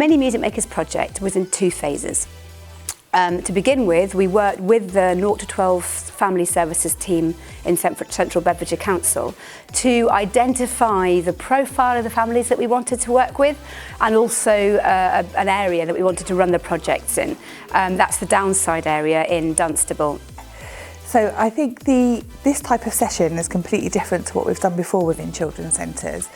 Mini Music Makers project was in 2 phases. To begin with, we worked with the 0 to 12 Family Services team in Central Bedfordshire Council to identify the profile of the families that we wanted to work with, and also an area that we wanted to run the projects in. That's the Downside area in Dunstable. So I think this type of session is completely different to what we've done before within children's centres,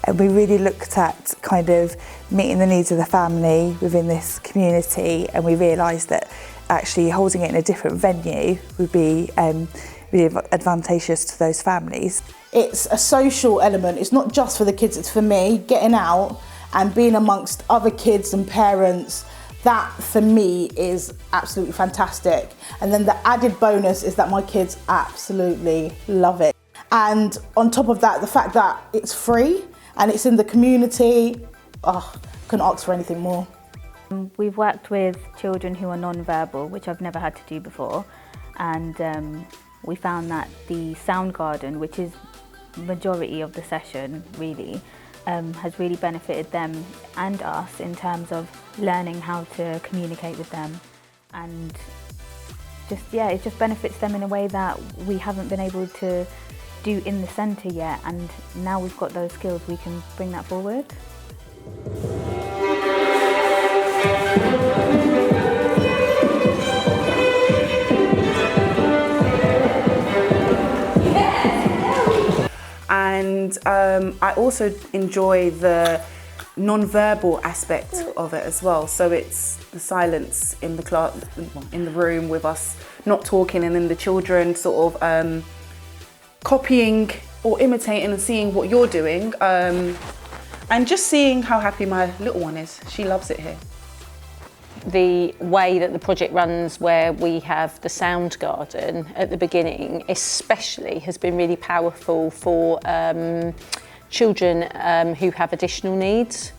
and we really looked at kind of meeting the needs of the family within this community, and we realised that actually holding it in a different venue would be really advantageous to those families. It's a social element, it's not just for the kids, it's for me, getting out and being amongst other kids and parents. That for me is absolutely fantastic. And then the added bonus is that my kids absolutely love it. And on top of that, the fact that it's free and it's in the community, couldn't ask for anything more. We've worked with children who are non-verbal, which I've never had to do before. And we found that the sound garden, which is majority of the session really, has really benefited them and us in terms of learning how to communicate with them, and it just benefits them in a way that we haven't been able to do in the centre yet, and now we've got those skills, we can bring that forward. And I also enjoy the non-verbal aspect of it as well. So it's the silence in the class, in the room with us not talking, and then the children sort of copying or imitating and seeing what you're doing, and just seeing how happy my little one is. She loves it here. The way that the project runs, where we have the sound garden at the beginning, especially has been really powerful for children who have additional needs.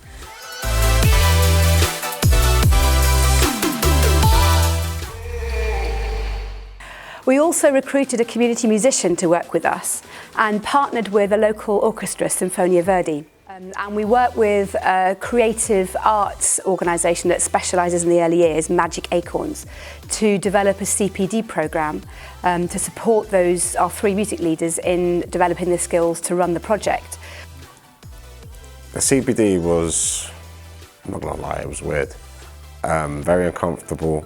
We also recruited a community musician to work with us and partnered with a local orchestra, Sinfonia Verdi. And we work with a creative arts organisation that specialises in the early years, Magic Acorns, to develop a CPD programme to support our 3 music leaders in developing the skills to run the project. The CPD was, I'm not gonna lie, it was weird. Very uncomfortable,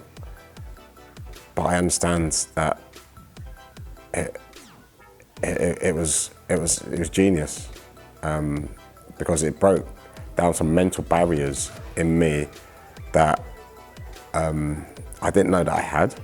but I understand that it was genius. Because it broke down some mental barriers in me that I didn't know that I had.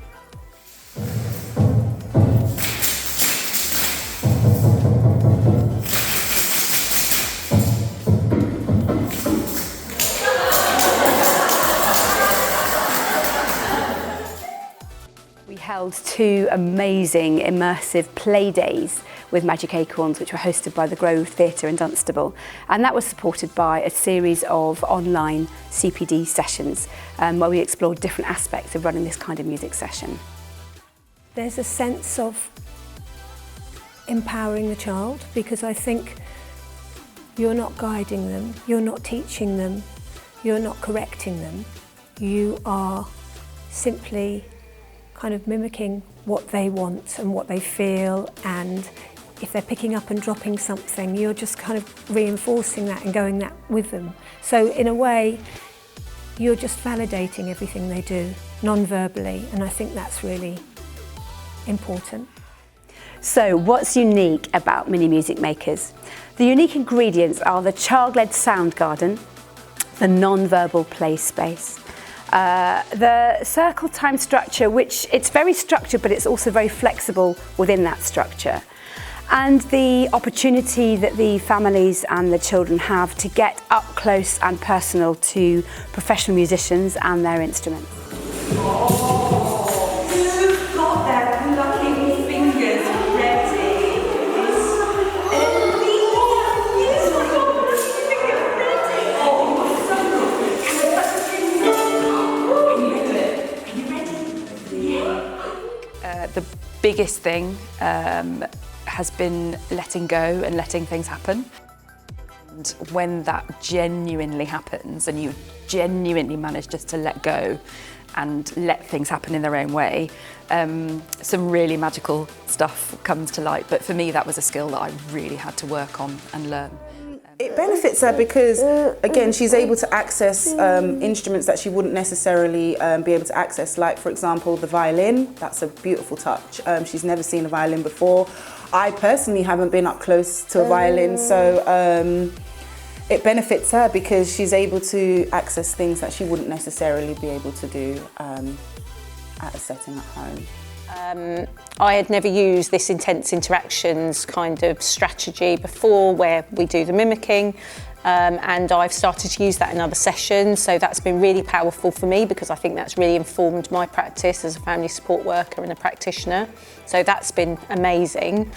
We held 2 amazing immersive play days with Magic Acorns, which were hosted by the Grove Theatre in Dunstable, and that was supported by a series of online CPD sessions where we explored different aspects of running this kind of music session. There's a sense of empowering the child, because I think you're not guiding them, you're not teaching them, you're not correcting them, you are simply kind of mimicking what they want and what they feel, and if they're picking up and dropping something, you're just kind of reinforcing that and going that with them. So in a way, you're just validating everything they do non-verbally, and I think that's really important. So what's unique about Mini Music Makers? The unique ingredients are the child-led sound garden, the non-verbal play space, the circle time structure, which it's very structured, but it's also very flexible within that structure, and the opportunity that the families and the children have to get up close and personal to professional musicians and their instruments. You've got their lucky fingers ready. The biggest thing has been letting go and letting things happen. And when that genuinely happens and you genuinely manage just to let go and let things happen in their own way, some really magical stuff comes to light. But for me, that was a skill that I really had to work on and learn. It benefits her because, again, she's able to access instruments that she wouldn't necessarily be able to access. Like, for example, the violin. That's a beautiful touch. She's never seen a violin before. I personally haven't been up close to a violin, so it benefits her because she's able to access things that she wouldn't necessarily be able to do at a setting at home. I had never used this intense interactions kind of strategy before, where we do the mimicking, and I've started to use that in other sessions, so that's been really powerful for me because I think that's really informed my practice as a family support worker and a practitioner, so that's been amazing.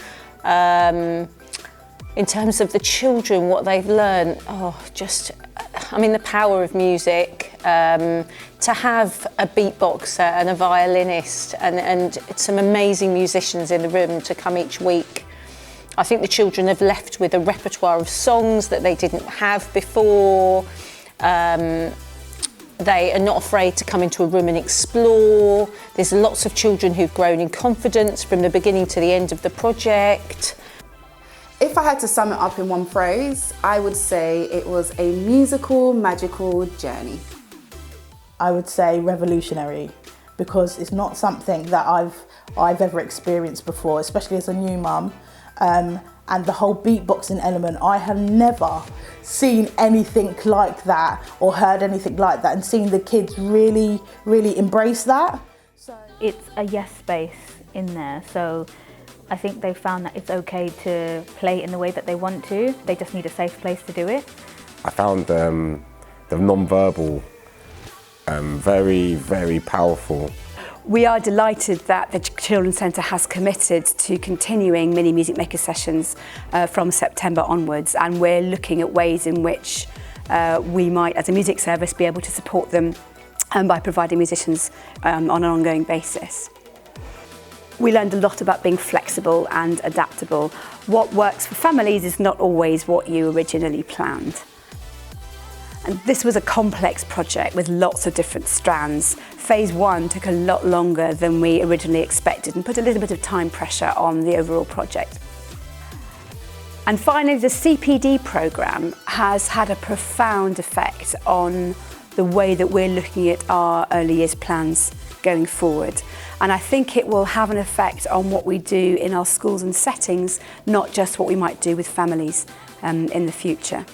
In terms of the children, what they've learned, the power of music, to have a beatboxer and a violinist and some amazing musicians in the room to come each week. I think the children have left with a repertoire of songs that they didn't have before. They are not afraid to come into a room and explore. There's lots of children who've grown in confidence from the beginning to the end of the project. If I had to sum it up in one phrase, I would say it was a musical, magical journey. I would say revolutionary, because it's not something that I've ever experienced before, especially as a new mum. And the whole beatboxing element, I have never seen anything like that or heard anything like that, and seeing the kids really, really embrace that. It's a yes space in there, so I think they found that it's okay to play in the way that they want to. They just need a safe place to do it. I found the non-verbal very, very powerful. We are delighted that the Children's Centre has committed to continuing Mini Music Maker sessions from September onwards, and we're looking at ways in which we might, as a music service, be able to support them by providing musicians on an ongoing basis. We learned a lot about being flexible and adaptable. What works for families is not always what you originally planned. And this was a complex project with lots of different strands. Phase 1 took a lot longer than we originally expected and put a little bit of time pressure on the overall project. And finally, the CPD programme has had a profound effect on the way that we're looking at our early years plans going forward. And I think it will have an effect on what we do in our schools and settings, not just what we might do with families in the future.